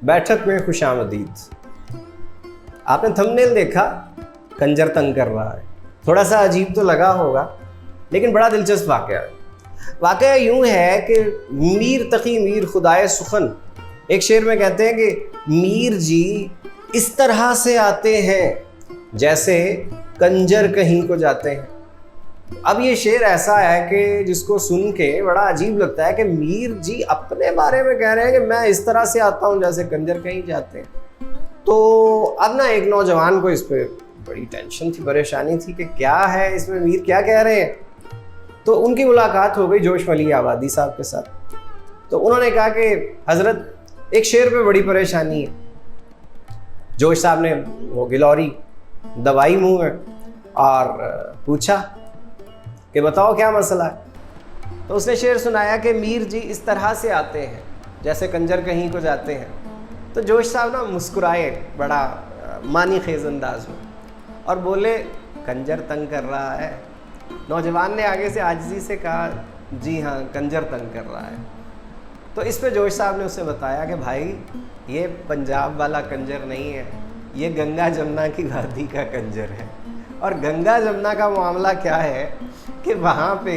बैठक में खुशामदीद। आपने थंबनेल देखा, कंजर तंग कर रहा है। थोड़ा सा अजीब तो लगा होगा, लेकिन बड़ा दिलचस्प वाक़या है। वाक़या यूँ है कि मीर तकी मीर खुदाए सुखन एक शेर में कहते हैं कि मीर जी इस तरह से आते हैं जैसे कंजर कहीं को जाते हैं। अब ये शेर ऐसा है कि जिसको सुन के बड़ा अजीब लगता है कि मीर जी अपने बारे में कह रहे हैं कि मैं इस तरह से आता हूँ जैसे कंजर कहीं जाते हैं। तो अब ना एक नौजवान को इस पर बड़ी टेंशन थी, परेशानी थी कि क्या है इसमें, मीर क्या कह रहे हैं। तो उनकी मुलाकात हो गई जोश वली आबादी साहब के साथ। तो उन्होंने कहा कि हज़रत एक शेर पे बड़ी परेशानी है। जोश साहब ने वो गिलौरी दवाई मुंह में और पूछा कि बताओ क्या मसला है। तो उसने शेर सुनाया कि मीर जी इस तरह से आते हैं जैसे कंजर कहीं को जाते हैं। तो जोश साहब ना मुस्कुराए बड़ा मानी खेज अंदाज में और बोले कंजर तंग कर रहा है। नौजवान ने आगे से आजिज़ी से कहा जी हाँ, कंजर तंग कर रहा है। तो इस पे जोश साहब ने उसे बताया कि भाई ये पंजाब वाला कंजर नहीं है, ये गंगा जमुना की वादी का कंजर है। और गंगा जमुना का मामला क्या है कि वहाँ पे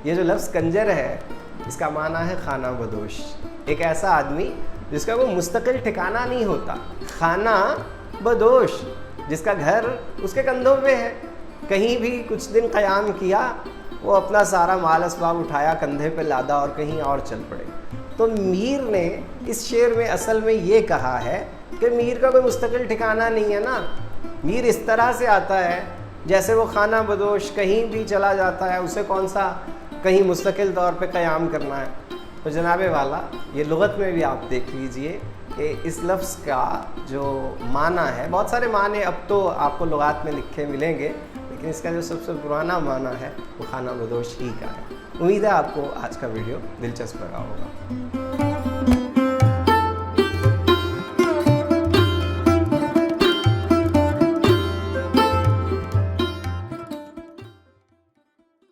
ये जो लफ्ज़ कंजर है इसका माना है खाना बदोश। एक ऐसा आदमी जिसका कोई मुस्तकिल ठिकाना नहीं होता, खाना बदोश, जिसका घर उसके कंधों पे है। कहीं भी कुछ दिन क़याम किया, वो अपना सारा माल असबाब उठाया, कंधे पे लादा और कहीं और चल पड़े। तो मीर ने इस शेर में असल में ये कहा है कि मीर का कोई मुस्तकिल ठिकाना नहीं है ना। मीर इस तरह से आता है जैसे वो खाना बदोश कहीं भी चला जाता है, उसे कौन सा कहीं मुस्तकिल तौर पे क़याम करना है। तो जनाबे वाला ये लुग़त में भी आप देख लीजिए कि इस लफ्ज़ का जो माना है, बहुत सारे माने अब तो आपको लुग़ात में लिखे मिलेंगे, लेकिन इसका जो सबसे पुराना माना है वो खाना बदोश ही का है। उम्मीद है आपको आज का वीडियो दिलचस्प लगा होगा।